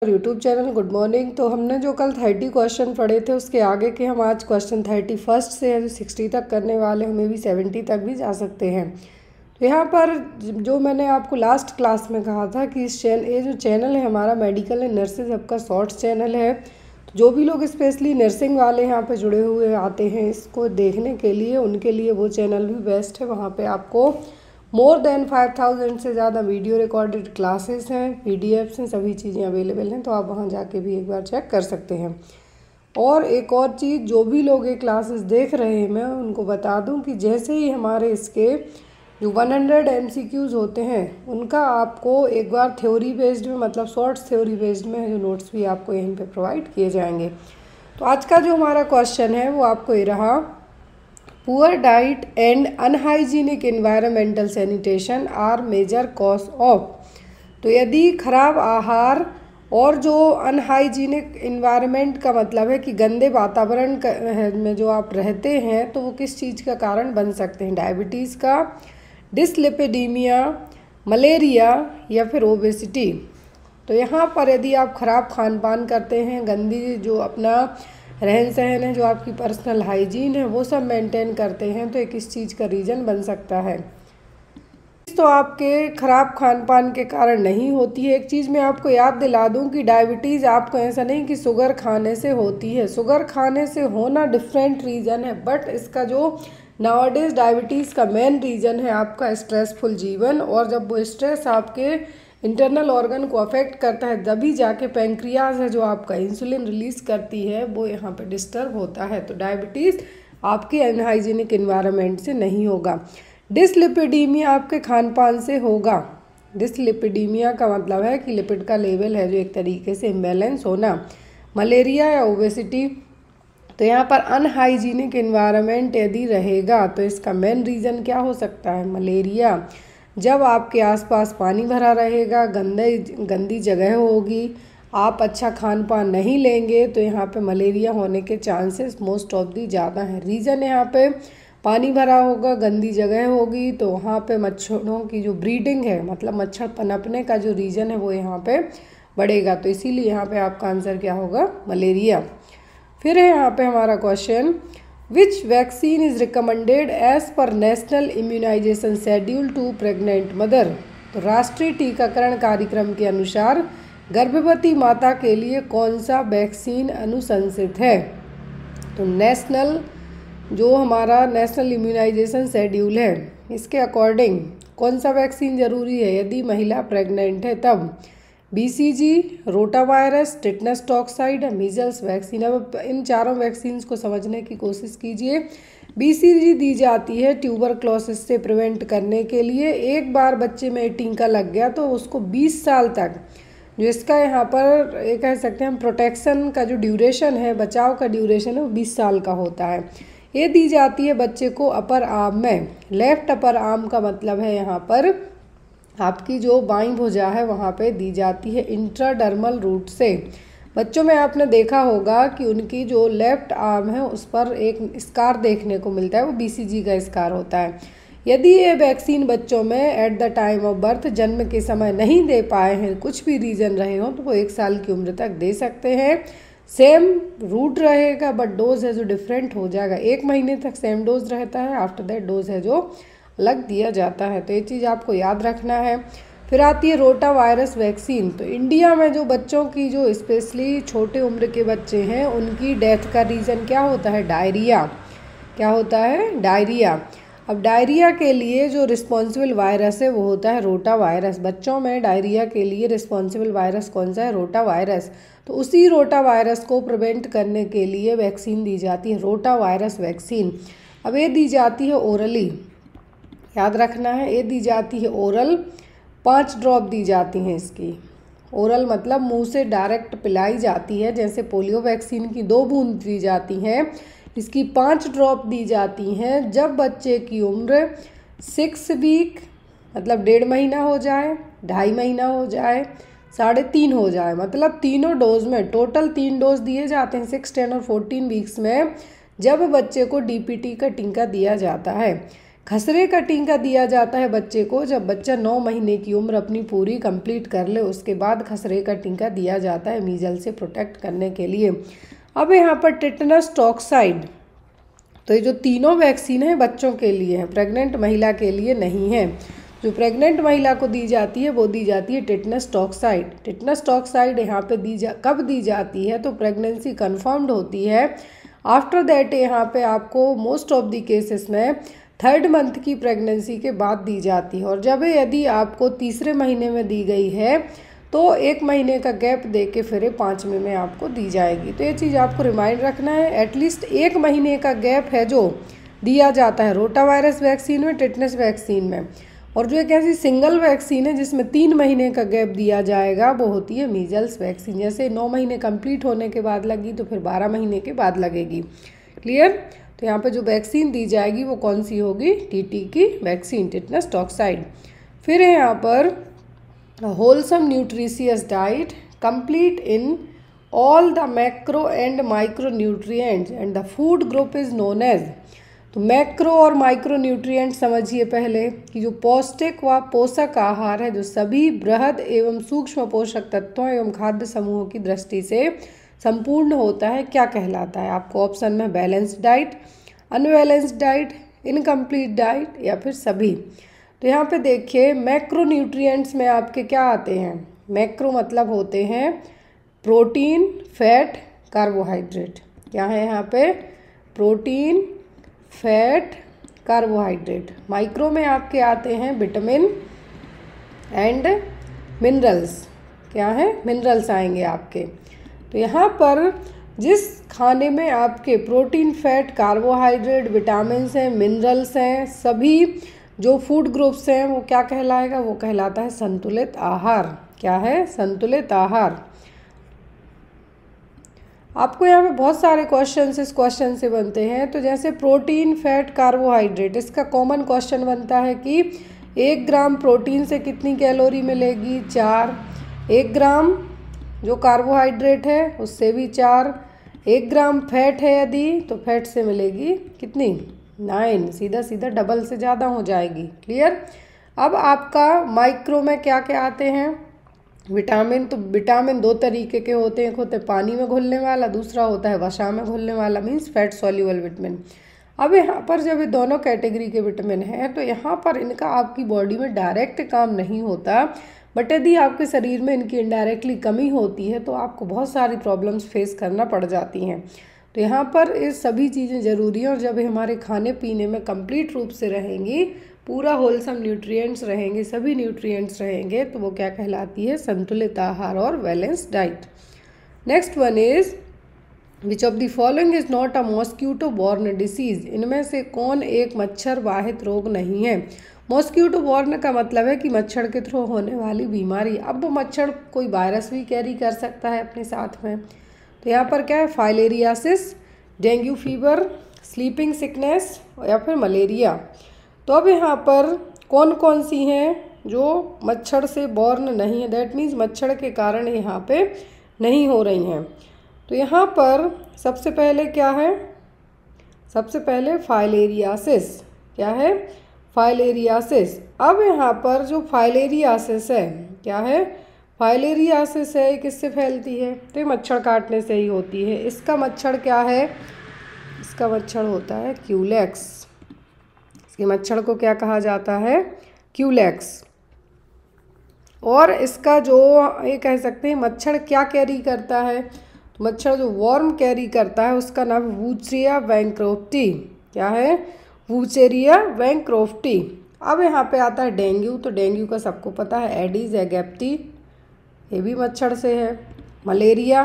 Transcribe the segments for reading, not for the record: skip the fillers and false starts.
YouTube channel good morning. तो हमने जो कल 30 क्वेश्चन पढ़े थे उसके आगे के हम आज क्वेश्चन 31 से है जो 60 तक करने वाले हैं, हमें भी 70 तक भी जा सकते हैं। तो यहाँ पर जो मैंने आपको लास्ट क्लास में कहा था कि ये जो चैनल है हमारा मेडिकल एंड नर्सेज आपका शॉर्ट्स चैनल है। तो जो भी लोग स्पेशली नर्सिंग वाले यहाँ पे जुड़े हुए आते हैं इसको देखने के लिए, उनके लिए वो चैनल भी बेस्ट है। वहाँ पे आपको मोर देन 5000 से ज़्यादा वीडियो रिकॉर्डेड क्लासेस हैं, पीडीएफ्स हैं, सभी चीज़ें अवेलेबल हैं। तो आप वहाँ जाके भी एक बार चेक कर सकते हैं। और एक और चीज़, जो भी लोग ये क्लासेस देख रहे हैं मैं उनको बता दूं कि जैसे ही हमारे इसके जो 100 MCQs होते हैं उनका आपको एक बार थ्योरी बेस्ड में, मतलब शॉर्ट्स थ्योरी बेस्ड में जो नोट्स भी आपको यहीं पे प्रोवाइड किए जाएंगे। तो आज का जो हमारा क्वेश्चन है वो आपको ये रहा, poor diet and unhygienic environmental sanitation are major cause of. तो यदि खराब आहार और जो अनहाइजीनिक एनवायरनमेंट का मतलब है कि गंदे वातावरण में जो आप रहते हैं तो वो किस चीज़ का कारण बन सकते हैं, डायबिटीज़ का, डिसलिपिडीमिया, मलेरिया या फिर ओबेसिटी। तो यहाँ पर यदि आप ख़राब खान पान करते हैं, गंदी जो अपना रहन सहन है, जो आपकी पर्सनल हाइजीन है वो सब मेंटेन करते हैं, तो एक इस चीज़ का रीज़न बन सकता है। तो आपके ख़राब खान पान के कारण नहीं होती है। एक चीज़ मैं आपको याद दिला दूं कि डायबिटीज़ आपको ऐसा नहीं कि शुगर खाने से होती है, शुगर खाने से होना डिफरेंट रीज़न है, बट इसका जो नाउअडेज डायबिटीज़ का मेन रीज़न है आपका स्ट्रेसफुल जीवन। और जब वो स्ट्रेस आपके इंटरनल ऑर्गन को अफेक्ट करता है तभी जाके पैंक्रियाज है जो आपका इंसुलिन रिलीज़ करती है वो यहाँ पे डिस्टर्ब होता है। तो डायबिटीज़ आपके अनहाइजीनिक एनवायरनमेंट से नहीं होगा। डिसलिपिडीमिया आपके खान पान से होगा। डिसलिपिडीमिया का मतलब है कि लिपिड का लेवल है जो एक तरीके से इम्बैलेंस होना। मलेरिया या ओबेसिटी, तो यहाँ पर अनहाइजीनिक एनवायरनमेंट यदि रहेगा तो इसका मेन रीज़न क्या हो सकता है, मलेरिया। जब आपके आसपास पानी भरा रहेगा, गंदी जगह होगी, आप अच्छा खान पान नहीं लेंगे तो यहाँ पे मलेरिया होने के चांसेस मोस्ट ऑफ दी ज़्यादा हैं। रीज़न यहाँ पे पानी भरा होगा, गंदी जगह होगी, तो वहाँ पे मच्छरों की जो ब्रीडिंग है, मतलब मच्छर पनपने का जो रीज़न है वो यहाँ पे बढ़ेगा। तो इसीलिए यहाँ पे आपका आंसर क्या होगा, मलेरिया। फिर है यहाँ पे हमारा question, which vaccine is recommended as per national immunisation schedule to pregnant mother. तो राष्ट्रीय टीकाकरण कार्यक्रम के अनुसार गर्भवती माता के लिए कौन सा वैक्सीन अनुशंसित है। तो जो हमारा नेशनल इम्यूनाइजेशन शेड्यूल है इसके अकॉर्डिंग कौन सा वैक्सीन ज़रूरी है यदि महिला प्रेग्नेंट है तब, BCG, rota virus, tetanus toxoid, measles vaccine. अब इन चारों वैक्सीन्स को समझने की कोशिश कीजिए। BCG दी जाती है ट्यूबरक्लोसिस से प्रिवेंट करने के लिए। एक बार बच्चे में टीका लग गया तो उसको 20 साल तक जो इसका यहाँ पर ये कह सकते हैं हम प्रोटेक्शन का जो ड्यूरेशन है, बचाव का ड्यूरेशन है वो 20 साल का होता है। ये दी जाती है बच्चे को अपर आर्म में। लेफ्ट अपर आर्म का मतलब है यहाँ पर आपकी जो बाईं भुजा है वहाँ पे दी जाती है इंट्राडर्मल रूट से। बच्चों में आपने देखा होगा कि उनकी जो लेफ्ट आर्म है उस पर एक स्कार देखने को मिलता है, वो BCG का स्कार होता है। यदि ये वैक्सीन बच्चों में at the time of birth, जन्म के समय नहीं दे पाए हैं, कुछ भी रीज़न रहे हो, तो वो 1 साल की उम्र तक दे सकते हैं। सेम रूट रहेगा बट डोज है जो डिफरेंट हो जाएगा। 1 महीने तक सेम डोज रहता है, आफ्टर दैट डोज है जो अलग दिया जाता है। तो ये चीज़ आपको याद रखना है। फिर आती है रोटा वायरस वैक्सीन। तो इंडिया में जो बच्चों की जो स्पेशली छोटे उम्र के बच्चे हैं उनकी डेथ का रीज़न क्या होता है, डायरिया। क्या होता है, डायरिया। अब डायरिया के लिए जो रिस्पॉन्सिबल वायरस है वो होता है रोटा वायरस। बच्चों में डायरिया के लिए रिस्पॉन्सिबल वायरस कौन सा है, रोटा वायरस। तो उसी रोटा वायरस को प्रिवेंट करने के लिए वैक्सीन दी जाती है, रोटा वायरस वैक्सीन। अब ये दी जाती है ओरली, याद रखना है, ये दी जाती है ओरल। 5 ड्रॉप दी जाती हैं इसकी। ओरल मतलब मुंह से डायरेक्ट पिलाई जाती है, जैसे पोलियो वैक्सीन की 2 बूंद दी जाती हैं, इसकी 5 ड्रॉप दी जाती हैं जब बच्चे की उम्र 6 वीक मतलब 1.5 महीना हो जाए, 2.5 महीना हो जाए, 3.5 हो जाए, मतलब तीनों डोज में टोटल 3 डोज दिए जाते हैं 6, 10 और 14 वीक्स में, जब बच्चे को DPT का टीका दिया जाता है। खसरे का टीका दिया जाता है बच्चे को जब बच्चा 9 महीने की उम्र अपनी पूरी कंप्लीट कर ले, उसके बाद खसरे का टीका दिया जाता है मीजल्स से प्रोटेक्ट करने के लिए। अब यहाँ पर टिटनस टॉक्साइड, तो ये जो तीनों वैक्सीन है बच्चों के लिए है, प्रेग्नेंट महिला के लिए नहीं है। जो प्रेग्नेंट महिला को दी जाती है वो दी जाती है टिटनस टॉक्साइड। टिटनस टॉक्साइड यहाँ पे कब दी जाती है, तो प्रेगनेंसी कन्फर्म्ड होती है। आफ्टर दैट यहाँ पे आपको मोस्ट ऑफ द केसेस में 3rd मंथ की प्रेगनेंसी के बाद दी जाती है। और जब यदि आपको तीसरे महीने में दी गई है तो 1 महीने का गैप दे के फिर 5वें में आपको दी जाएगी। तो ये चीज़ आपको रिमाइंड रखना है, एटलीस्ट 1 महीने का गैप है जो दिया जाता है रोटा वायरस वैक्सीन में, टिटनस वैक्सीन में। और जो एक ऐसी सिंगल वैक्सीन है जिसमें 3 महीने का गैप दिया जाएगा वो होती है मीजल्स वैक्सीन। जैसे 9 महीने कंप्लीट होने के बाद लगी तो फिर 12 महीने के बाद लगेगी। क्लियर? तो यहाँ पे जो वैक्सीन दी जाएगी वो कौन सी होगी, टीटी की वैक्सीन, टिटनस टॉक्साइड। फिर है यहाँ पर wholesome nutritious diet complete in all the macro and micro nutrients and the food group is known as. तो मैक्रो और माइक्रो न्यूट्रिएंट समझिए पहले कि जो पौष्टिक व पोषक आहार है जो सभी बृहद एवं सूक्ष्म पोषक तत्वों एवं खाद्य समूहों की दृष्टि से संपूर्ण होता है, क्या कहलाता है। आपको ऑप्शन में balanced diet, unbalanced diet, incomplete diet या फिर सभी। तो यहाँ पे देखिए मैक्रो न्यूट्रिएंट्स में आपके क्या आते हैं, मैक्रो मतलब होते हैं प्रोटीन, फैट, कार्बोहाइड्रेट। क्या है यहाँ पे, प्रोटीन, फैट, कार्बोहाइड्रेट। माइक्रो में आपके आते हैं विटामिन एंड मिनरल्स। क्या है, मिनरल्स आएंगे आपके। तो यहाँ पर जिस खाने में आपके प्रोटीन, फैट, कार्बोहाइड्रेट, विटामिन्स हैं, मिनरल्स हैं, सभी जो फूड ग्रुप्स हैं वो क्या कहलाएगा, वो कहलाता है संतुलित आहार। क्या है, संतुलित आहार। आपको यहाँ पे बहुत सारे क्वेश्चंस इस क्वेश्चन से बनते हैं। तो जैसे प्रोटीन, फैट, कार्बोहाइड्रेट, इसका कॉमन क्वेश्चन बनता है कि 1 ग्राम प्रोटीन से कितनी कैलोरी मिलेगी, 4। 1 ग्राम जो कार्बोहाइड्रेट है उससे भी 4। 1 ग्राम फैट है यदि तो फैट से मिलेगी कितनी, 9। सीधा सीधा डबल से ज़्यादा हो जाएगी। क्लियर? अब आपका माइक्रो में क्या क्या आते हैं, विटामिन। तो विटामिन 2 तरीके के होते हैं, एक होता है पानी में घुलने वाला, दूसरा होता है वसा में घुलने वाला, मीन्स फैट सॉल्युबल विटामिन। अब यहाँ पर जब ये दोनों कैटेगरी के विटामिन हैं तो यहाँ पर इनका आपकी बॉडी में डायरेक्ट काम नहीं होता, बट यदि आपके शरीर में इनकी इनडायरेक्टली कमी होती है तो आपको बहुत सारी प्रॉब्लम्स फेस करना पड़ जाती हैं। तो यहाँ पर ये सभी चीज़ें ज़रूरी हैं। और जब हमारे खाने पीने में कंप्लीट रूप से रहेंगी, पूरा होलसम न्यूट्रिएंट्स रहेंगे, सभी न्यूट्रिएंट्स रहेंगे, तो वो क्या कहलाती है, संतुलित आहार और balanced diet. Next one is which of the following is not a mosquito born disease. इनमें से कौन एक मच्छर वाहित रोग नहीं है। मॉस्क्यूटो बॉर्न का मतलब है कि मच्छर के थ्रू होने वाली बीमारी। अब वो मच्छर कोई वायरस भी कैरी कर सकता है अपने साथ में। तो यहाँ पर क्या है, filariasis, dengue fever, sleeping sickness या फिर मलेरिया। तो अब यहाँ पर कौन कौन सी हैं जो मच्छर से बॉर्न नहीं है, दैट मीन्स मच्छर के कारण यहाँ पे नहीं हो रही हैं। तो यहाँ पर सबसे पहले क्या है, सबसे पहले फाइलेरियासिस। क्या है, फाइलेरियासिस। अब यहाँ पर जो फाइलेरियासिस है, क्या है, फाइलेरियासिस है, किससे फैलती है, तो मच्छर काटने से ही होती है। इसका मच्छर क्या है, इसका मच्छर होता है क्यूलेक्स। इसके मच्छर को क्या कहा जाता है, क्यूलेक्स। और इसका जो ये कह सकते हैं मच्छर क्या कैरी करता है, तो मच्छर जो वर्म कैरी करता है उसका नाम वुचेरिया बैंक्रोफ्टी। क्या है, वुचेरिया बैंक्रोफ्टी। अब यहाँ पे आता है डेंगू। तो डेंगू का सबको पता है एडीज एगिप्टी, ये भी मच्छर से है। मलेरिया,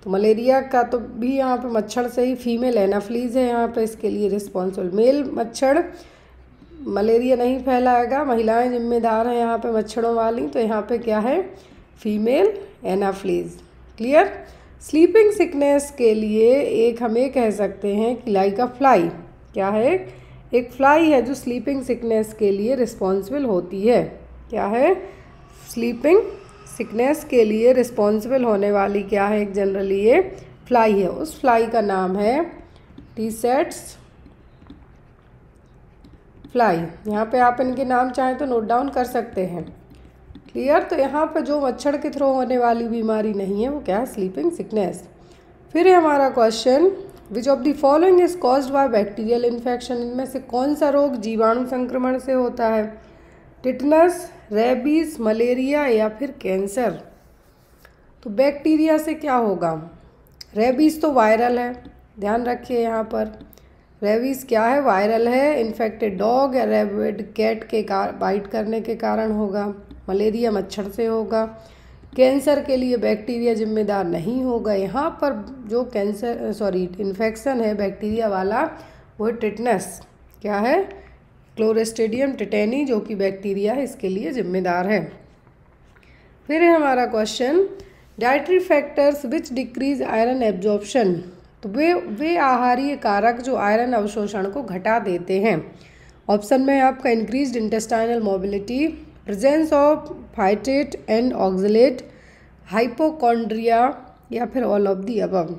तो मलेरिया का तो भी यहाँ पे मच्छर से ही, फीमेल एनाफ्लीज है यहाँ पे इसके लिए रिस्पॉन्सिबल। मेल मच्छर मलेरिया नहीं फैलाएगा, महिलाएं जिम्मेदार हैं यहाँ पे मच्छरों वाली। तो यहाँ पे क्या है, female Anopheles. Clear? Sleeping sickness के लिए एक हम ये कह सकते हैं कि लाइक अ फ्लाई। क्या है, एक फ्लाई है जो स्लीपिंग सिकनेस के लिए रिस्पॉन्सिबल होती है। क्या है, स्लीपिंग सिकनेस के लिए रिस्पॉन्सिबल होने वाली क्या है, एक जनरली ये फ्लाई है। उस फ्लाई का नाम है टीसेट्स फ्लाई। यहाँ पे आप इनके नाम चाहें तो नोट डाउन कर सकते हैं। क्लियर। तो यहाँ पे जो मच्छर के थ्रू होने वाली बीमारी नहीं है वो क्या है, स्लीपिंग सिकनेस। फिर है हमारा question, which of the following is caused by bacterial infection. इनमें से कौन सा रोग जीवाणु संक्रमण से होता है, टिटनस, रेबीज, मलेरिया या फिर कैंसर। तो बैक्टीरिया से क्या होगा, रेबीज तो वायरल है, ध्यान रखिए यहाँ पर रेबीज क्या है, वायरल है, इन्फेक्टेड डॉग या रेबिड कैट के बाइट करने के कारण होगा। मलेरिया मच्छर से होगा। कैंसर के लिए बैक्टीरिया जिम्मेदार नहीं होगा। यहाँ पर जो इन्फेक्शन है बैक्टीरिया वाला वो टिटनस, क्या है, क्लोस्ट्रीडियम टिटेनी, जो कि बैक्टीरिया है, इसके लिए जिम्मेदार है। फिर है हमारा question, dietary factors which decrease iron absorption. तो वे आहारीय कारक जो आयरन अवशोषण को घटा देते हैं। ऑप्शन में आपका increased intestinal mobility, presence of phytate and oxalate, hypochondria या फिर ऑल ऑफ दी अबव।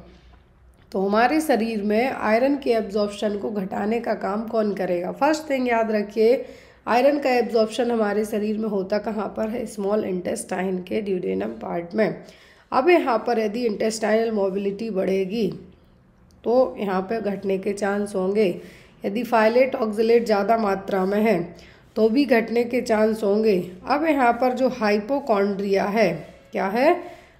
तो हमारे शरीर में आयरन के एब्जॉर्प्शन को घटाने का काम कौन करेगा। फर्स्ट थिंग याद रखिए, आयरन का एब्जॉर्प्शन हमारे शरीर में होता कहाँ पर है, स्मॉल इंटेस्टाइन के ड्यूडेनम पार्ट में। अब यहाँ पर यदि इंटेस्टाइनल मोबिलिटी बढ़ेगी तो यहाँ पे घटने के चांस होंगे। यदि फाइलेट ऑक्सलेट ज़्यादा मात्रा में है तो भी घटने के चांस होंगे। अब यहाँ पर जो हाइपोकॉन्ड्रिया है, क्या है,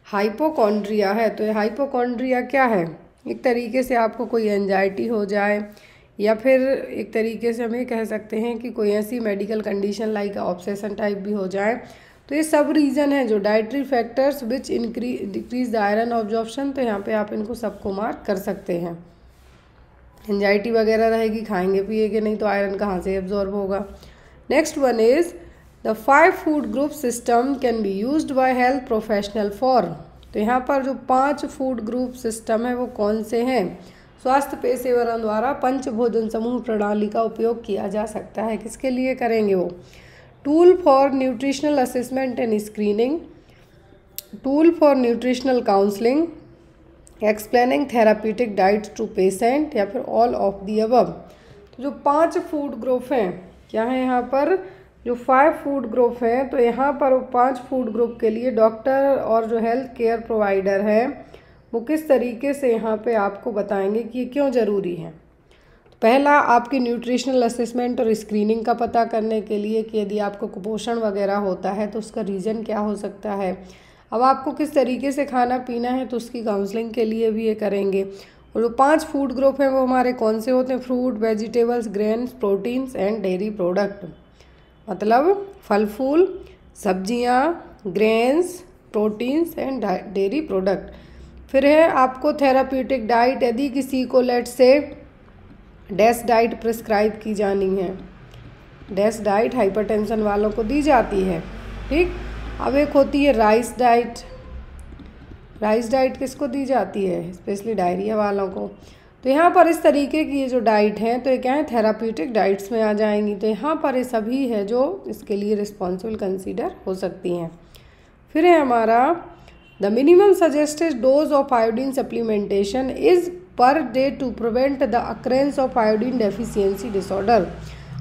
हाइपोकॉन्ड्रिया है। तो ये हाइपोकॉन्ड्रिया क्या है, एक तरीके से आपको कोई एंजाइटी हो जाए या फिर एक तरीके से हम ये कह सकते हैं कि कोई ऐसी medical condition like obsession type भी हो जाए। तो ये सब रीज़न है जो dietary factors which decrease the iron absorption. तो यहाँ पे आप इनको सबको मार्क कर सकते हैं। एंजाइटी वगैरह रहेगी, खाएंगे पिएंगे नहीं तो आयरन कहाँ से एब्जॉर्ब होगा। Next one is the 5 food group system can be used by health professional for. तो यहाँ पर जो 5 फूड ग्रुप सिस्टम है वो कौन से हैं। स्वास्थ्य पेशेवरों द्वारा पंच भोजन समूह प्रणाली का उपयोग किया जा सकता है। किसके लिए करेंगे वो, tool for nutritional assessment and screening, tool for nutritional counselling, explaining therapeutic diets to patient या फिर ऑल ऑफ दी अबव। तो जो 5 फूड ग्रुप हैं, क्या है यहाँ पर, जो 5 फूड ग्रुप हैं, तो यहाँ पर 5 फूड ग्रुप के लिए डॉक्टर और जो हेल्थ केयर प्रोवाइडर है वो किस तरीके से यहाँ पे आपको बताएंगे कि ये क्यों ज़रूरी है। तो पहला आपकी न्यूट्रिशनल असेसमेंट और स्क्रीनिंग का पता करने के लिए कि यदि आपको कुपोषण वगैरह होता है तो उसका रीज़न क्या हो सकता है। अब आपको किस तरीके से खाना पीना है तो उसकी काउंसलिंग के लिए भी ये करेंगे। और जो 5 फूड ग्रुप हैं वो हमारे कौन से होते हैं, fruit, vegetables, grains, proteins and dairy product. मतलब फल फूल, सब्जियाँ, grains, proteins and dairy product. फिर है आपको थेराप्यूटिक डाइट, यदि किसी को लेट से डैश डाइट प्रिस्क्राइब की जानी है, डैश डाइट हाइपरटेंशन वालों को दी जाती है, ठीक। अब एक होती है राइस डाइट। राइस डाइट किसको दी जाती है, स्पेशली डायरिया वालों को। तो यहाँ पर इस तरीके की ये जो डाइट हैं तो ये क्या है, थेराप्यूटिक डाइट्स में आ जाएंगी। तो यहाँ पर ये सभी है जो इसके लिए रिस्पॉन्सिबल कंसीडर हो सकती हैं। फिर है हमारा the minimum suggested dose of iodine supplementation is per day to prevent the occurrence of iodine deficiency disorder.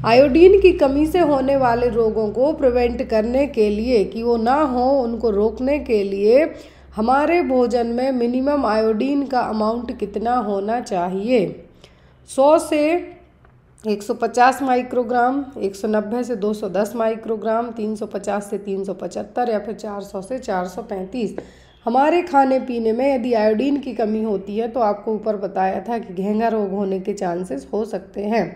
Iodine की कमी से होने वाले रोगों को प्रिवेंट करने के लिए, कि वो ना हो, उनको रोकने के लिए हमारे भोजन में मिनिमम आयोडीन का अमाउंट कितना होना चाहिए। 100 से 150 माइक्रोग्राम, 190 से 210 माइक्रोग्राम, 350 से 375 या फिर 400 से 435। हमारे खाने पीने में यदि आयोडीन की कमी होती है तो आपको ऊपर बताया था कि घेंघा रोग होने के चांसेस हो सकते हैं।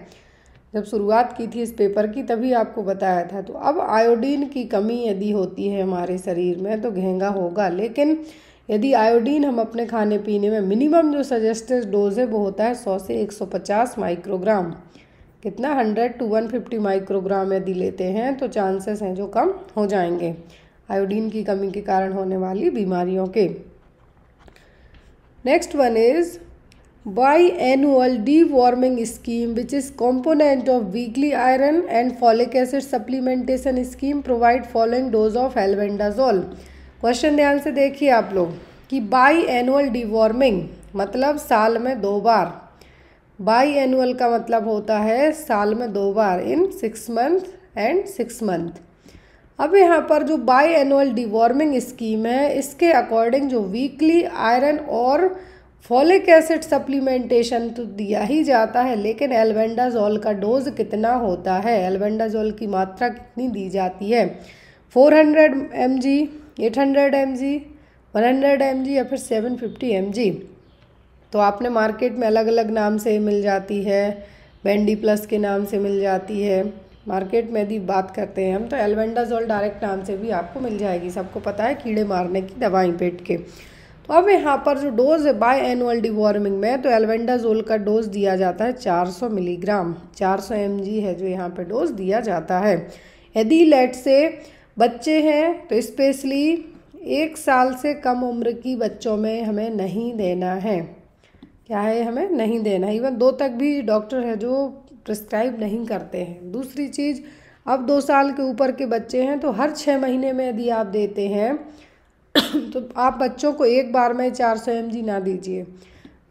जब शुरुआत की थी इस पेपर की तभी आपको बताया था। तो अब आयोडीन की कमी यदि होती है हमारे शरीर में तो घेंघा होगा। लेकिन यदि आयोडीन हम अपने खाने पीने में मिनिमम जो सजेस्टेड डोज है वो होता है 100 से 150 माइक्रोग्राम। कितना, 100 to 150 माइक्रोग्राम यदि लेते हैं तो चांसेस हैं जो कम हो जाएंगे आयोडीन की कमी के कारण होने वाली बीमारियों के। Next one is biannual deworming scheme which is component of weekly iron and folic acid supplementation scheme provide following dose of albendazole। Question ध्यान से देखिए आप लोग कि बाई एनुअल डिवॉर्मिंग मतलब साल में 2 बार बाई एनुअल का मतलब होता है साल में 2 बार, इन 6 मंथ एंड 6 मंथ। अब यहाँ पर जो बाई एनुअल डिवॉर्मिंग स्कीम है, इसके अकॉर्डिंग जो वीकली आयरन और फॉलिक एसिड सप्लीमेंटेशन तो दिया ही जाता है, लेकिन एल्बेंडाजोल का डोज कितना होता है, एल्बेंडाजोल की मात्रा कितनी दी जाती है, 400 mg, 800 mg, 100 mg या फिर 750 mg। तो आपने मार्केट में अलग अलग नाम से मिल जाती है, बेंडी प्लस के नाम से मिल जाती है। मार्केट में यदि बात करते हैं हम तो एल्बेंडाजोल डायरेक्ट नाम से भी आपको मिल जाएगी, सबको पता है कीड़े मारने की दवाई पेट के। तो अब यहाँ पर जो डोज है बाय एनुअल डिवॉर्मिंग में, तो एल्बेंडाजोल का डोज दिया जाता है 400 मिलीग्राम, 400 mg है जो यहाँ पे डोज दिया जाता है। यदि लेट से बच्चे हैं तो स्पेशली 1 साल से कम उम्र की बच्चों में हमें नहीं देना है, क्या है, हमें नहीं देना। इवन 2 तक भी डॉक्टर है जो प्रिस्क्राइब नहीं करते हैं। दूसरी चीज़, अब 2 साल के ऊपर के बच्चे हैं तो हर 6 महीने में यदि आप देते हैं तो आप बच्चों को एक बार में 400 mg ना दीजिए।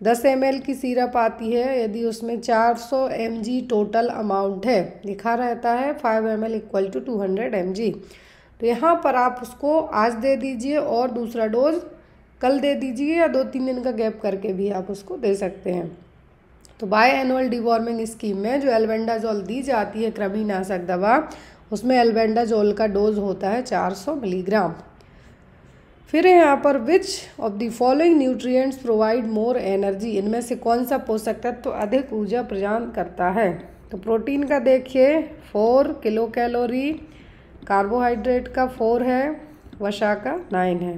10 ml की सिरप आती है, यदि उसमें 400 mg टोटल अमाउंट है, लिखा रहता है 5 ml = 200 mg, तो यहाँ पर आप उसको आज दे दीजिए और दूसरा डोज कल दे दीजिए, या 2-3 दिन का गैप करके भी आप उसको दे सकते हैं। तो बाय एनुअल डिवॉर्मिंग स्कीम में जो एल्बेंडाजोल दी जाती है कृमिनाशक दवा, उसमें एल्बेंडाजोल का डोज होता है 400 मिलीग्राम। फिर यहाँ पर विच of the following nutrients provide more energy, इनमें से कौन सा पोषक तत्व तो अधिक ऊर्जा प्रदान करता है। तो प्रोटीन का देखिए 4 किलो कैलोरी, कार्बोहाइड्रेट का 4 है, वसा का 9 है।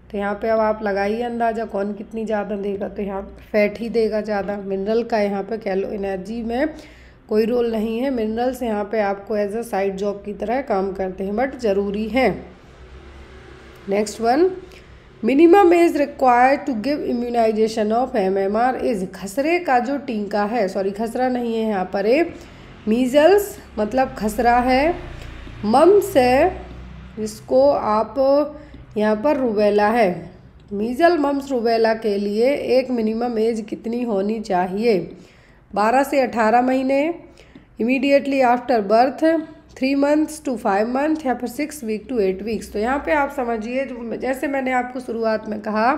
तो यहाँ पे अब आप लगाइए अंदाज़ा कौन कितनी ज़्यादा देगा, तो यहाँ फैट ही देगा ज़्यादा। मिनरल का यहाँ पे कैलो एनर्जी में कोई रोल नहीं है, मिनरल्स यहाँ पे आपको एज अ साइड जॉब की तरह काम करते हैं बट ज़रूरी है। Next one, minimum age required to give immunisation of MMR is, खसरे का जो टीका है, सॉरी खसरा नहीं है यहाँ पर, मीजल्स मतलब खसरा है, मम्स है जिसको आप यहाँ पर रूबेला है। मीजल मम्स रूबेला के लिए एक मिनिमम एज कितनी होनी चाहिए, 12 से 18 महीने, immediately after birth, 3 months to 5 month, या फिर 6 वीक to 8 वीक्स। तो यहाँ पे आप समझिए, जो जैसे मैंने आपको शुरुआत में कहा,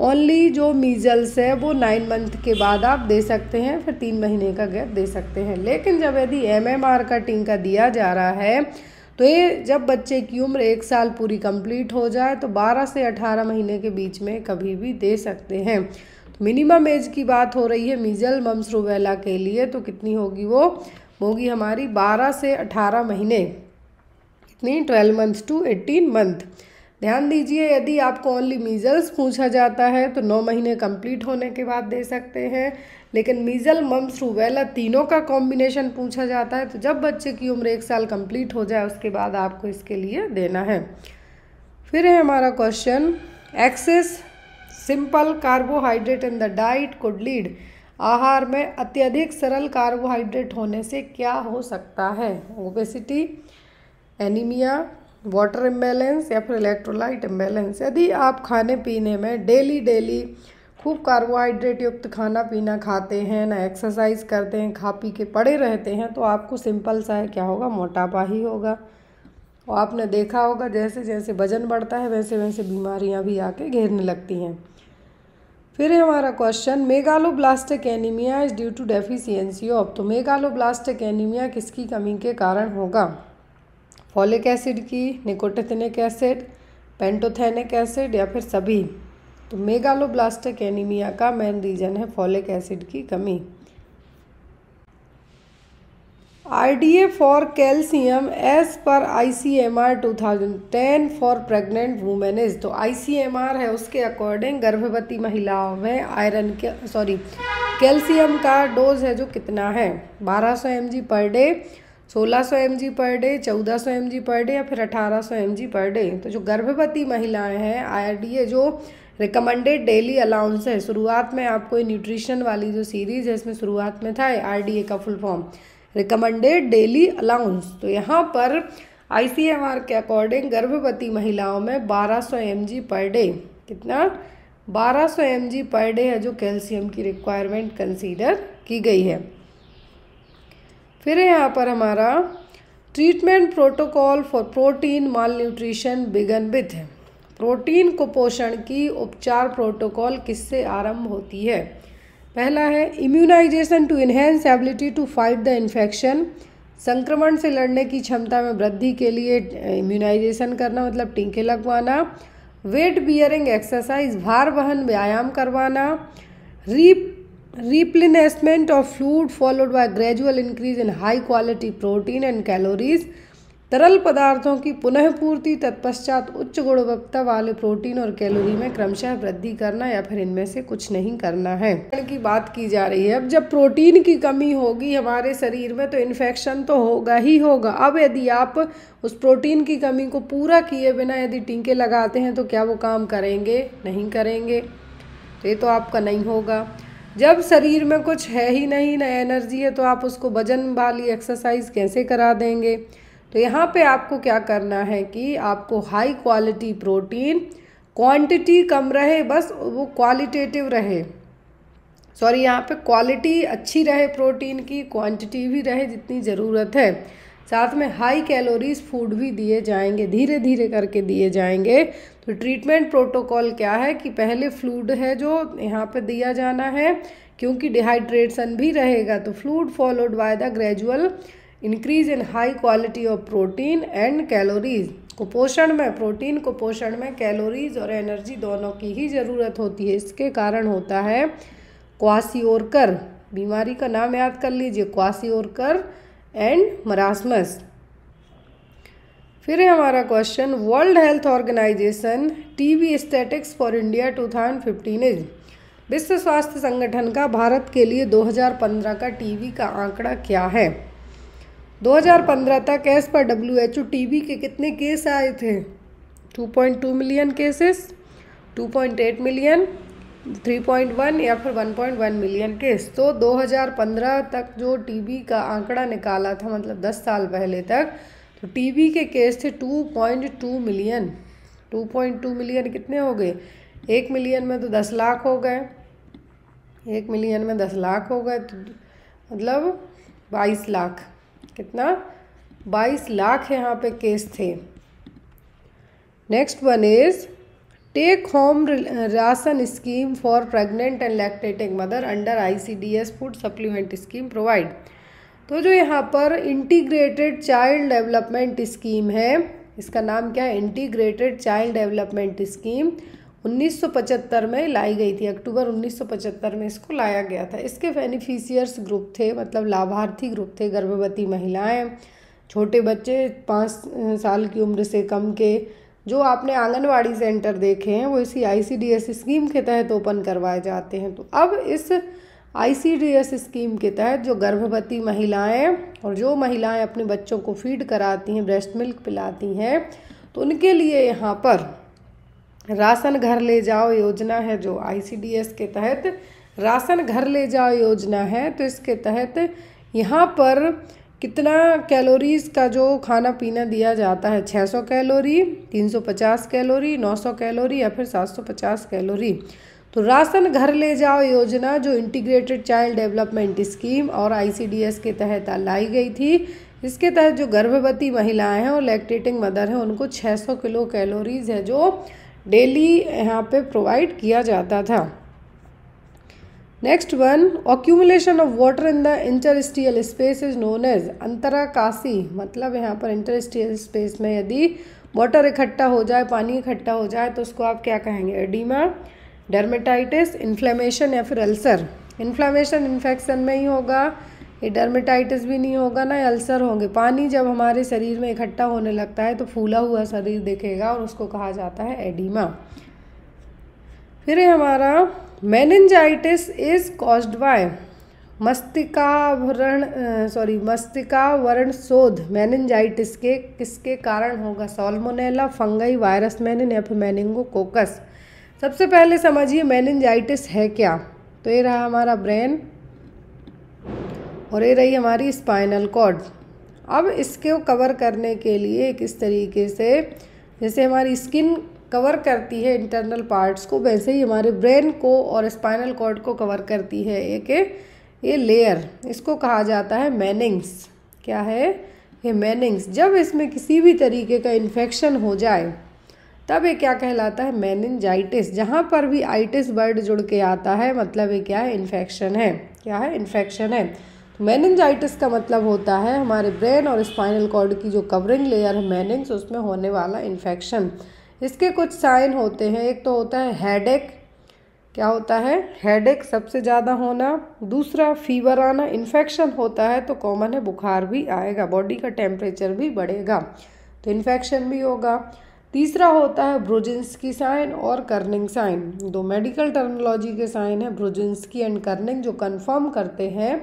ओनली जो मीजल्स है वो 9 मंथ के बाद आप दे सकते हैं, फिर 3 महीने का गैप दे सकते हैं। लेकिन जब यदि MMR का टीका दिया जा रहा है तो ये जब बच्चे की उम्र 1 साल पूरी कंप्लीट हो जाए तो 12 से 18 महीने के बीच में कभी भी दे सकते हैं। तो मिनिमम एज की बात हो रही है मीजल मम्स रूबेला के लिए, तो कितनी होगी, वो होगी हमारी 12 से 18 महीने, कितनी, 12 मंथ to 18 मंथ। ध्यान दीजिए, यदि आपको ओनली मीजल्स पूछा जाता है तो 9 महीने कंप्लीट होने के बाद दे सकते हैं, लेकिन मीजल मम्स रूबेला तीनों का कॉम्बिनेशन पूछा जाता है तो जब बच्चे की उम्र 1 साल कंप्लीट हो जाए उसके बाद आपको इसके लिए देना है। फिर है हमारा question, excess simple carbohydrate in the diet could lead, आहार में अत्यधिक सरल कार्बोहाइड्रेट होने से क्या हो सकता है, ओबेसिटी, एनीमिया, वाटर इम्बैलेंस, या फिर इलेक्ट्रोलाइट इम्बैलेंस। यदि आप खाने पीने में डेली खूब कार्बोहाइड्रेट युक्त खाना पीना खाते हैं, ना एक्सरसाइज करते हैं, खा पी के पड़े रहते हैं, तो आपको सिंपल सा है क्या होगा, मोटापा ही होगा। और आपने देखा होगा जैसे जैसे वजन बढ़ता है वैसे वैसे बीमारियां भी आके घेरने लगती हैं। फिर है हमारा question, megaloblastic anaemia is due to deficiency of, तो मेगालोब्लास्टिक एनीमिया किसकी कमी के कारण होगा, फॉलिक एसिड की, निकोटिनिक एसिड, पेंटोथेनिक एसिड, या फिर सभी। तो मेगालोब्लास्टिक एनीमिया का मेन रीजन है फॉलिक एसिड की कमी। RDA for calcium as per ICMR 2010 for pregnant women is, तो ICMR है उसके अकॉर्डिंग गर्भवती महिलाओं में आयरन के कैल्शियम का डोज है जो कितना है, 1200 mg per day, 1600 mg per day, 1400 mg per day, या फिर 1800 mg पर डे। तो जो गर्भवती महिलाएं हैं, RDA जो रिकमेंडेड डेली अलाउंस है, शुरुआत में आपको न्यूट्रिशन वाली जो सीरीज़ है इसमें शुरुआत में था RDA का full form recommended daily allowance, तो यहाँ पर ICMR के अकॉर्डिंग गर्भवती महिलाओं में 1200 mg पर डे, कितना, 1200 mg पर डे है जो कैल्शियम की रिक्वायरमेंट कंसीडर की गई है। फिर यहाँ पर हमारा treatment protocol for protein malnutrition begin with है। प्रोटीन कुपोषण की उपचार प्रोटोकॉल किससे आरंभ होती है? पहला है immunisation to enhance ability to fight the infection, संक्रमण से लड़ने की क्षमता में वृद्धि के लिए इम्यूनाइजेशन करना मतलब टीके लगवाना। वेट बियरिंग एक्सरसाइज, भार वहन व्यायाम करवाना। Replenishment of fluid followed by gradual increase in high quality protein and calories, तरल पदार्थों की पुनः पूर्ति तत्पश्चात उच्च गुणवत्ता वाले प्रोटीन और कैलोरी में क्रमशः वृद्धि करना या फिर इनमें से कुछ नहीं करना है की बात की जा रही है। अब जब प्रोटीन की कमी होगी हमारे शरीर में तो इन्फेक्शन तो होगा ही होगा। अब यदि आप उस प्रोटीन की कमी को पूरा किए बिना यदि टीके लगाते हैं तो क्या वो काम करेंगे? नहीं करेंगे। तो ये तो आपका नहीं होगा। जब शरीर में कुछ है ही नहीं, ना एनर्जी है, तो आप उसको वजन वाली एक्सरसाइज कैसे करा देंगे? तो यहाँ पे आपको क्या करना है कि आपको हाई क्वालिटी प्रोटीन, क्वांटिटी कम रहे, बस वो क्वालिटेटिव रहे, सॉरी यहाँ पे क्वालिटी अच्छी रहे प्रोटीन की, क्वांटिटी भी रहे जितनी ज़रूरत है। साथ में हाई कैलोरीज फूड भी दिए जाएंगे, धीरे धीरे करके दिए जाएंगे। तो ट्रीटमेंट प्रोटोकॉल क्या है कि पहले फ्लूइड है जो यहाँ पे दिया जाना है, क्योंकि डिहाइड्रेशन भी रहेगा। तो fluid followed by the gradual increase in high quality of protein and calories. कुपोषण में, प्रोटीन कुपोषण में कैलोरीज और एनर्जी दोनों की ही ज़रूरत होती है। इसके कारण होता है क्वाशियोरकर, बीमारी का नाम याद कर लीजिए, क्वाशियोरकर एंड मरासमस। फिर है हमारा question, World Health Organization TB statistics for India 2015 is, विश्व स्वास्थ्य संगठन का भारत के लिए 2015 का टीबी का आंकड़ा क्या है? 2015 तक एज पर WHO टीबी के कितने केस आए थे? 2.2 मिलियन केसेस, 2.8 मिलियन, 3.1 या फिर 1.1 मिलियन केस। तो 2015 तक जो टीबी का आंकड़ा निकाला था, मतलब 10 साल पहले तक, तो टीबी के केस थे 2.2 मिलियन। 2.2 मिलियन कितने हो गए? 1 मिलियन में तो 10 लाख हो गए, 1 मिलियन में 10 लाख हो गए, तो मतलब 22 लाख। कितना? 22 लाख यहाँ पे केस थे। Next one is take home ration scheme for pregnant and lactating mother under ICDS food supplement scheme provide. तो जो यहाँ पर इंटीग्रेटेड चाइल्ड डेवलपमेंट स्कीम है, इसका नाम क्या है? इंटीग्रेटेड चाइल्ड डेवलपमेंट स्कीम 1975 में लाई गई थी। अक्टूबर 1975 में इसको लाया गया था। इसके बेनिफिशियर्स ग्रुप थे, मतलब लाभार्थी ग्रुप थे, गर्भवती महिलाएं, छोटे बच्चे 5 साल की उम्र से कम के। जो आपने आंगनवाड़ी सेंटर देखे हैं वो इसी ICDS स्कीम के तहत ओपन करवाए जाते हैं। तो अब इस ICDS स्कीम के तहत जो गर्भवती महिलाएं और जो महिलाएं अपने बच्चों को फीड कराती हैं, ब्रेस्ट मिल्क पिलाती हैं, तो उनके लिए यहाँ पर राशन घर ले जाओ योजना है। जो ICDS के तहत राशन घर ले जाओ योजना है, तो इसके तहत यहाँ पर कितना कैलोरीज का जो खाना पीना दिया जाता है? 600 कैलोरी, 350 कैलोरी, 900 कैलोरी या फिर 750 कैलोरी। तो राशन घर ले जाओ योजना जो इंटीग्रेटेड चाइल्ड डेवलपमेंट स्कीम और ICDS के तहत लाई गई थी, इसके तहत जो गर्भवती महिलाएं हैं और लैक्टेटिंग मदर हैं उनको 600 किलो कैलोरीज है जो डेली यहाँ पे प्रोवाइड किया जाता था। Next one, accumulation of water in the interstitial space is known as अंतराकाशी। मतलब यहाँ पर इंटरस्टिशियल स्पेस में यदि वाटर इकट्ठा हो जाए, पानी इकट्ठा हो जाए, तो उसको आप क्या कहेंगे? एडिमा, डर्मेटाइटिस, इन्फ्लेमेशन या फिर अल्सर। इन्फ्लेमेशन इन्फेक्शन में ही होगा, ये डर्मेटाइटिस भी नहीं होगा ना अल्सर होंगे। पानी जब हमारे शरीर में इकट्ठा होने लगता है तो फूला हुआ शरीर दिखेगा और उसको कहा जाता है एडिमा। फिर है हमारा मेनिंजाइटिस इज कॉज्ड बाय मस्तिकावरण शोध। मेनिंजाइटिस के किसके कारण होगा? सॉल्मोनेला, फंगई, वायरस मेनिन या फिर मेनिंगोकोकस। सबसे पहले समझिए मेनिंजाइटिस है क्या। तो ये रहा हमारा ब्रेन और ये रही हमारी स्पाइनल कॉर्ड। अब इसको कवर करने के लिए किस तरीके से, जैसे हमारी स्किन कवर करती है इंटरनल पार्ट्स को, वैसे ही हमारे ब्रेन को और स्पाइनल कॉर्ड को कवर करती है एक ये लेयर। इसको कहा जाता है मेनिंग्स। क्या है ये? मेनिंग्स। जब इसमें किसी भी तरीके का इन्फेक्शन हो जाए तब ये क्या कहलाता है? मेनिंजाइटिस। जहाँ पर भी आइटिस वर्ड जुड़ के आता है मतलब ये क्या है? इन्फेक्शन है। क्या है? इन्फेक्शन है। तो मेनिंजाइटिस का मतलब होता है हमारे ब्रेन और स्पाइनल कॉर्ड की जो कवरिंग लेयर है मेनिंग्स, उसमें होने वाला इन्फेक्शन। इसके कुछ साइन होते हैं। एक तो होता है हेडेक। क्या होता है? हेडेक सबसे ज़्यादा होना। दूसरा फीवर आना। इन्फेक्शन होता है तो कॉमन है बुखार भी आएगा, बॉडी का टेम्परेचर भी बढ़ेगा, तो इन्फेक्शन भी होगा। तीसरा होता है ब्रुजिन्स्की साइन और कर्निंग साइन। दो मेडिकल टर्मिनोलॉजी के साइन है, ब्रुजिन्स्की एंड कर्निंग, जो कंफर्म करते हैं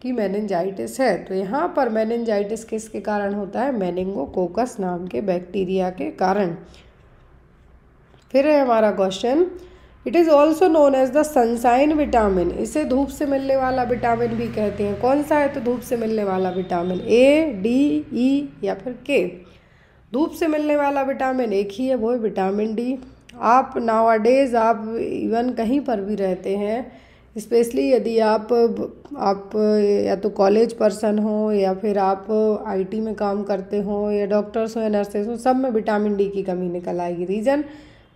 कि मेनिंजाइटिस है। तो यहाँ पर मेनिंजाइटिस किसके कारण होता है? मेनिंगोकोकस नाम के बैक्टीरिया के कारण। फिर है हमारा question, it is also known as the sunshine vitamin. इसे धूप से मिलने वाला विटामिन भी कहते हैं। कौन सा है तो धूप से मिलने वाला विटामिन? ए, डी, ई या फिर के? धूप से मिलने वाला विटामिन एक ही है, वो है विटामिन डी। आप नावाडेज आप इवन कहीं पर भी रहते हैं, स्पेशली यदि आप या तो कॉलेज पर्सन हो या फिर आप आईटी में काम करते हो या डॉक्टर्स हो या नर्सेस हो, सब में विटामिन डी की कमी निकल आएगी। रीज़न,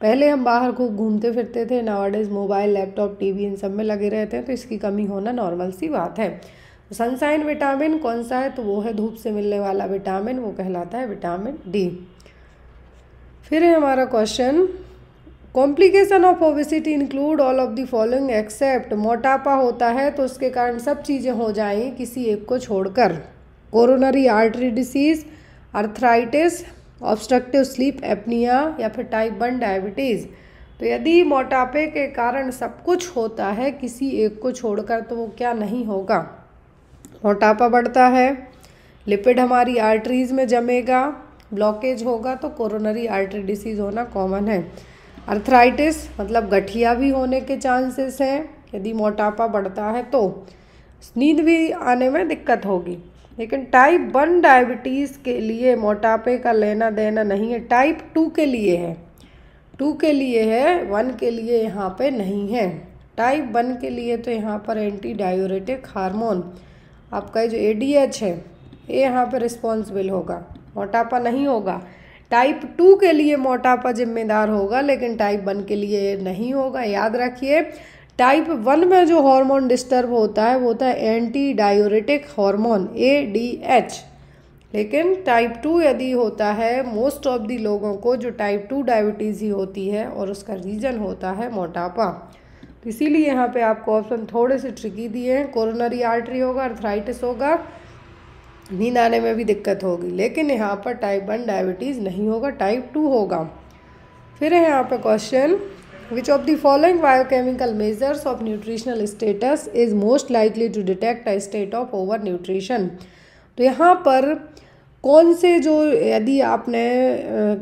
पहले हम बाहर खूब घूमते फिरते थे, नावाडेज मोबाइल, लैपटॉप, टीवी इन सब में लगे रहते हैं, तो इसकी कमी होना नॉर्मल सी बात है। सनसाइन विटामिन कौन सा है तो वो है धूप से मिलने वाला विटामिन, वो कहलाता है विटामिन डी। फिर है हमारा question, complication of obesity include all of the following except. मोटापा होता है तो उसके कारण सब चीज़ें हो जाएंगी किसी एक को छोड़कर। Coronary artery disease, arthritis, obstructive sleep apnoea या फिर टाइप 1 डायबिटीज़। तो यदि मोटापे के कारण सब कुछ होता है किसी एक को छोड़कर तो वो क्या नहीं होगा? मोटापा बढ़ता है, लिपिड हमारी आर्टरीज में जमेगा, ब्लॉकेज होगा तो कोरोनरी आर्टरी डिसीज़ होना कॉमन है। अर्थराइटिस मतलब गठिया भी होने के चांसेस हैं यदि मोटापा बढ़ता है तो। नींद भी आने में दिक्कत होगी। लेकिन टाइप 1 डायबिटीज़ के लिए मोटापे का लेना देना नहीं है, टाइप 2 के लिए है। 2 के लिए है, 1 के लिए यहाँ पे नहीं है। टाइप 1 के लिए तो यहाँ पर एंटी डायूरेटिक हार्मोन आपका जो ADH है ये यहाँ पे रिस्पॉन्सिबल होगा, मोटापा नहीं होगा। टाइप 2 के लिए मोटापा जिम्मेदार होगा लेकिन टाइप 1 के लिए नहीं होगा। याद रखिए, टाइप 1 में जो हार्मोन डिस्टर्ब होता है वो होता है एंटी डायूरेटिक हार्मोन ADH। लेकिन टाइप 2 यदि होता है, मोस्ट ऑफ दी लोगों को जो टाइप 2 डायबिटीज़ ही होती है और उसका रीज़न होता है मोटापा। तो इसीलिए यहाँ पे आपको ऑप्शन थोड़े से ट्रिकी दिए हैं। कोरोनरी आर्टरी होगा, अर्थराइटिस होगा, नींद आने में भी दिक्कत होगी, लेकिन यहाँ पर टाइप 1 डायबिटीज़ नहीं होगा, टाइप 2 होगा। फिर है यहाँ पर question, which of the following biochemical measures of nutritional status is most likely to detect a state of over nutrition. तो यहाँ पर कौन से जो, यदि आपने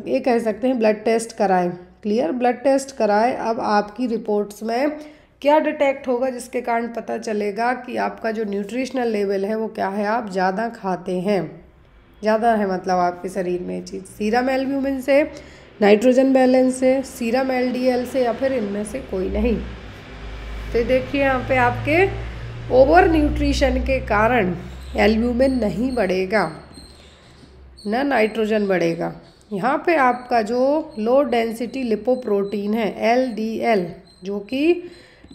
ये कह सकते हैं ब्लड टेस्ट कराए, क्लियर ब्लड टेस्ट कराए, अब आपकी रिपोर्ट्स में क्या डिटेक्ट होगा जिसके कारण पता चलेगा कि आपका जो न्यूट्रिशनल लेवल है वो क्या है, आप ज़्यादा खाते हैं, ज़्यादा है मतलब आपके शरीर में ये चीज़। सीरम एल्ब्यूमिन से, नाइट्रोजन बैलेंस से, सीरम LDL से या फिर इनमें से कोई नहीं। तो देखिए यहाँ पे आपके ओवर न्यूट्रिशन के कारण एल्ब्यूमिन नहीं बढ़ेगा, ना नाइट्रोजन बढ़ेगा। यहाँ पे आपका जो लो डेंसिटी लिपोप्रोटीन है LDL, जो कि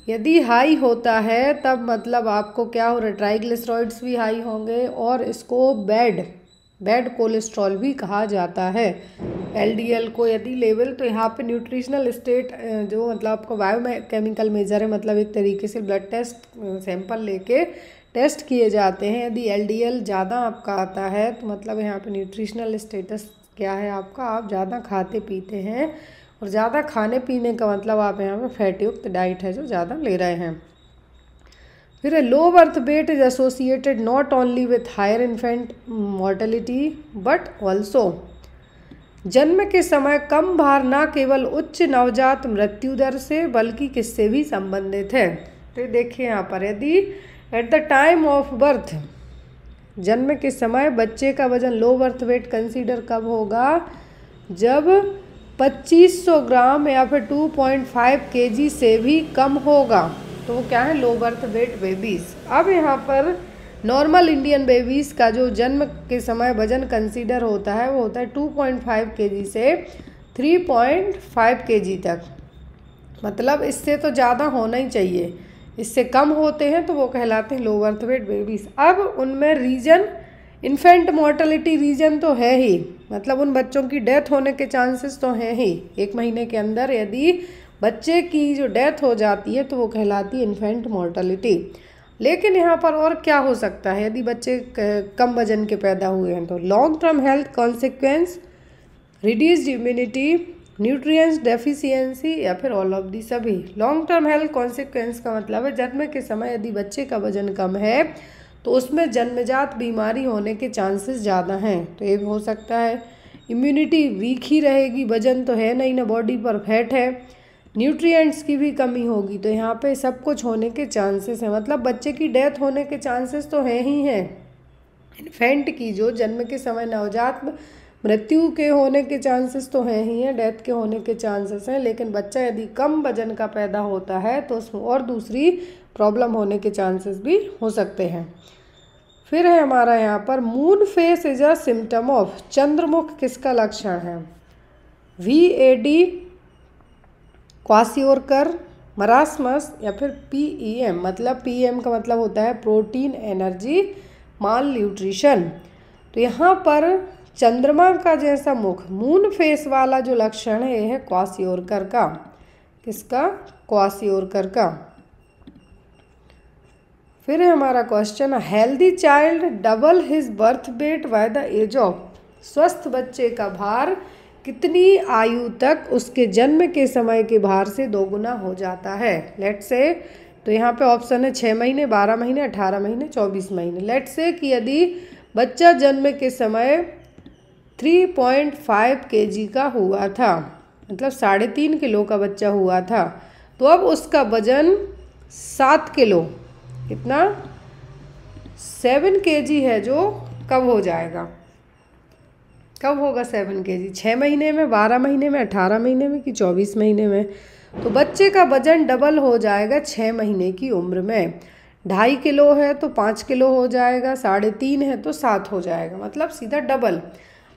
यदि हाई होता है तब मतलब आपको क्या हो रहा है, ट्राइग्लिसराइड्स भी हाई होंगे और इसको बैड कोलेस्ट्रॉल भी कहा जाता है LDL को यदि लेवल। तो यहाँ पे न्यूट्रिशनल स्टेट जो मतलब आपको बायोकेमिकल मेजर है, मतलब एक तरीके से ब्लड टेस्ट सैंपल लेके टेस्ट किए जाते हैं। यदि LDL ज़्यादा आपका आता है तो मतलब यहाँ पे न्यूट्रिशनल स्टेटस क्या है आपका, आप ज़्यादा खाते पीते हैं, और ज़्यादा खाने पीने का मतलब आप यहाँ पे फैट युक्त डाइट है जो ज़्यादा ले रहे हैं। फिर low birth weight is associated not only with higher infant mortality but also. जन्म के समय कम भार न केवल उच्च नवजात मृत्यु दर से बल्कि किससे भी संबंधित है। तो देखिए यहाँ पर, यदि at the time of birth, जन्म के समय बच्चे का वजन लो बर्थ वेट कंसीडर कब होगा, जब 2500 ग्राम या फिर 2.5 kg से भी कम होगा तो वो क्या है, लो बर्थ वेट बेबीज़। अब यहाँ पर नॉर्मल इंडियन बेबीज़ का जो जन्म के समय वजन कंसीडर होता है वो होता है 2.5 kg से 3.5 kg तक, मतलब इससे तो ज़्यादा होना ही चाहिए। इससे कम होते हैं तो वो कहलाते हैं लो बर्थ वेट बेबीज़। अब उनमें रीजन इन्फेंट मोर्टेलिटी रीजन तो है ही, मतलब उन बच्चों की डेथ होने के चांसेस तो हैं ही। 1 महीने के अंदर यदि बच्चे की जो डेथ हो जाती है तो वो कहलाती है इन्फेंट मोर्टेलिटी। लेकिन यहाँ पर और क्या हो सकता है यदि बच्चे कम वजन के पैदा हुए हैं तो long term health consequence, reduced immunity, nutrients deficiency या फिर ऑल ऑफ दी सभी। लॉन्ग टर्म हेल्थ कॉन्सिक्वेंस का मतलब है जन्म के समय यदि बच्चे का वजन कम है तो उसमें जन्मजात बीमारी होने के चांसेस ज़्यादा हैं, तो ये भी हो सकता है। इम्यूनिटी वीक ही रहेगी, वजन तो है नहीं ना, बॉडी पर फैट है। न्यूट्रिएंट्स की भी कमी होगी, तो यहाँ पे सब कुछ होने के चांसेस हैं, मतलब बच्चे की डेथ होने के चांसेस तो हैं ही हैं। इन्फेंट की जो जन्म के समय नवजात मृत्यु के होने के चांसेस तो हैं ही हैं, डेथ के होने के चांसेस हैं। लेकिन बच्चा यदि कम वजन का पैदा होता है तो उसमें और दूसरी प्रॉब्लम होने के चांसेस भी हो सकते हैं। फिर है हमारा यहाँ पर moon face is a symptom of, चंद्रमुख किसका लक्षण है? VAD, क्वासियोरकर, मरासमस या फिर PEM, मतलब PM का मतलब होता है प्रोटीन एनर्जी माल न्यूट्रिशन। तो यहाँ पर चंद्रमा का जैसा मुख, मून फेस वाला जो लक्षण है यह है क्वासियोरकर का। किसका? क्वासियोरकर का। फिर है हमारा question, healthy child double his birth weight by the age of, स्वस्थ बच्चे का भार कितनी आयु तक उसके जन्म के समय के भार से 2 गुना हो जाता है? लेट से, तो यहाँ पे ऑप्शन है 6 महीने, 12 महीने, 18 महीने, 24 महीने। लेट से कि यदि बच्चा जन्म के समय 3.5 kg का हुआ था, मतलब 3.5 किलो का बच्चा हुआ था, तो अब उसका वजन 7 किलो, कितना? 7 kg है, जो कब हो जाएगा? कब होगा 7 kg? 6 महीने में, 12 महीने में, 18 महीने में कि 24 महीने में? तो बच्चे का वजन डबल हो जाएगा 6 महीने की उम्र में। 2.5 किलो है तो 5 किलो हो जाएगा, 3.5 है तो 7 हो जाएगा, मतलब सीधा डबल।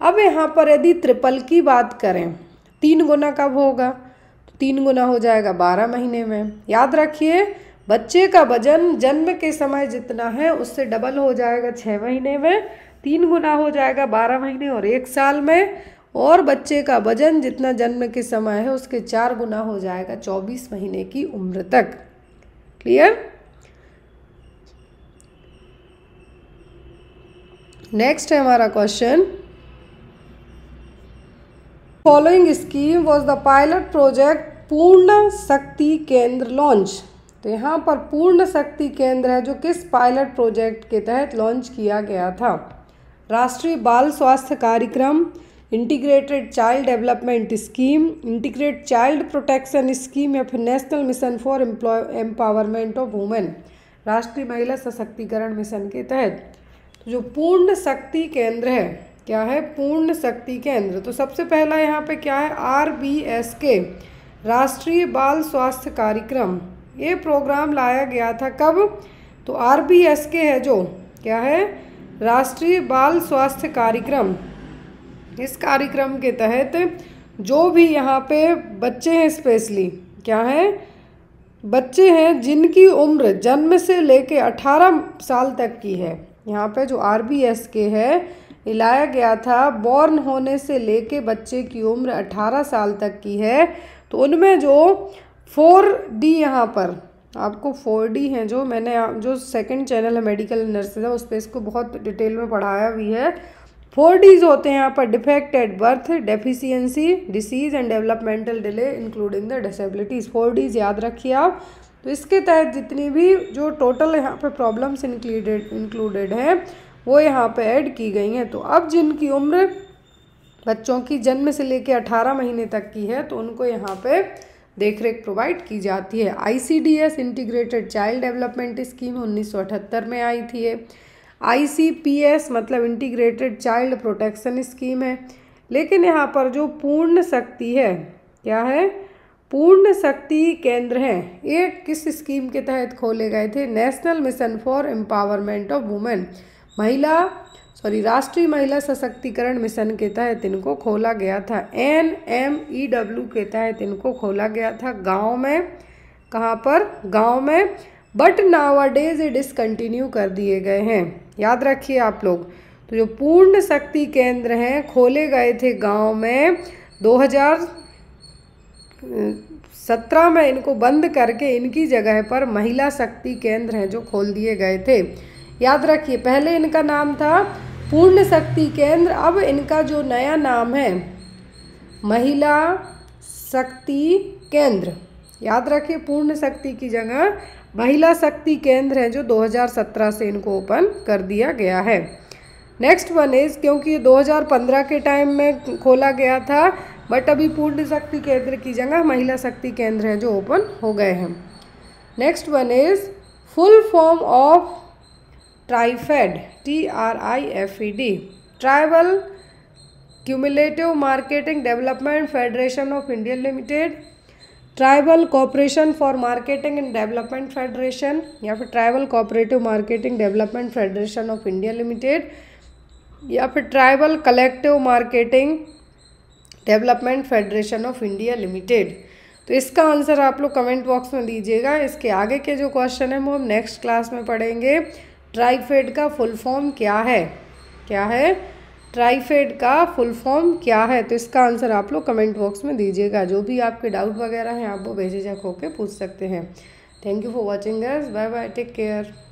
अब यहाँ पर यदि ट्रिपल की बात करें, 3 गुना कब होगा? तो 3 गुना हो जाएगा 12 महीने में। याद रखिए, बच्चे का वजन जन्म के समय जितना है उससे डबल हो जाएगा 6 महीने में, 3 गुना हो जाएगा 12 महीने और 1 साल में, और बच्चे का वजन जितना जन्म के समय है उसके 4 गुना हो जाएगा 24 महीने की उम्र तक। क्लियर? नेक्स्ट है हमारा question, following scheme was the pilot project पूर्ण शक्ति केंद्र लॉन्च। तो यहाँ पर पूर्ण शक्ति केंद्र है जो किस पायलट प्रोजेक्ट के तहत लॉन्च किया गया था? राष्ट्रीय बाल स्वास्थ्य कार्यक्रम, integrated child development scheme, integrated child protection scheme या फिर national mission for empowerment of women, राष्ट्रीय महिला सशक्तिकरण मिशन के तहत। तो जो पूर्ण शक्ति केंद्र है, क्या है? पूर्ण शक्ति केंद्र। तो सबसे पहला यहाँ पे क्या है? RBSK, राष्ट्रीय बाल स्वास्थ्य कार्यक्रम। ये प्रोग्राम लाया गया था कब? तो RBSK है जो, क्या है? राष्ट्रीय बाल स्वास्थ्य कार्यक्रम। इस कार्यक्रम के तहत जो भी यहाँ पे बच्चे हैं, स्पेशली क्या है? बच्चे हैं जिनकी उम्र जन्म से लेके 18 साल तक की है। यहाँ पे जो RBSK है ये लाया गया था बॉर्न होने से लेके बच्चे की उम्र 18 साल तक की है। तो उनमें जो 4D, यहाँ पर आपको 4D हैं, जो मैंने जो सेकंड चैनल है मेडिकल नर्सेज है उस पर इसको बहुत डिटेल में पढ़ाया भी है। 4Ds होते हैं यहाँ पर, defect at birth, deficiency, disease and developmental delay including the disabilities. 4Ds याद रखिए आप। तो इसके तहत जितनी भी जो टोटल यहाँ पे प्रॉब्लम्स इंक्लूडेड हैं वो यहाँ पे ऐड की गई हैं। तो अब जिनकी उम्र बच्चों की जन्म से लेके 18 महीने तक की है तो उनको यहाँ पे देखरेख प्रोवाइड की जाती है। ICDS, integrated child development scheme 1978 में आई थी। ICPS मतलब इंटीग्रेटेड चाइल्ड प्रोटेक्शन स्कीम है। लेकिन यहाँ पर जो पूर्ण शक्ति है, क्या है, पूर्ण शक्ति केंद्र हैं, ये किस स्कीम के तहत खोले गए थे? National mission for empowerment of women, राष्ट्रीय महिला सशक्तिकरण मिशन के तहत इनको खोला गया था। NMEW के तहत इनको खोला गया था गांव में। कहाँ पर? गांव में। बट नाउअडेज ये डिसकंटिन्यू कर दिए गए हैं, याद रखिए आप लोग। तो जो पूर्ण शक्ति केंद्र हैं खोले गए थे गांव में, 2017 में इनको बंद करके इनकी जगह पर महिला शक्ति केंद्र हैं जो खोल दिए गए थे। याद रखिए, पहले इनका नाम था पूर्ण शक्ति केंद्र, अब इनका जो नया नाम है महिला शक्ति केंद्र। याद रखिए, पूर्ण शक्ति की जगह महिला शक्ति केंद्र है जो 2017 से इनको ओपन कर दिया गया है। नेक्स्ट वन इज, क्योंकि 2015 के टाइम में खोला गया था, बट अभी पूर्ण शक्ति केंद्र की जगह महिला शक्ति केंद्र है जो ओपन हो गए हैं। Next one is full form of TRIFED, TRIFED, tribal cumulative marketing development federation of India limited, tribal cooperation for marketing and development federation, या फिर tribal cooperative marketing development federation of India limited, या फिर tribal collective marketing development federation of India limited. तो इसका answer आप लोग comment box में दीजिएगा। इसके आगे के जो क्वेश्चन है वो हम नेक्स्ट क्लास में पढ़ेंगे। ट्राइफेड का फुल फॉर्म क्या है? क्या है ट्राइफेड का फुल फॉर्म क्या है? तो इसका आंसर आप लोग कमेंट बॉक्स में दीजिएगा। जो भी आपके डाउट वगैरह हैं आप वो बेझिझक होकर पूछ सकते हैं। Thank you for watching us. Bye bye, take care.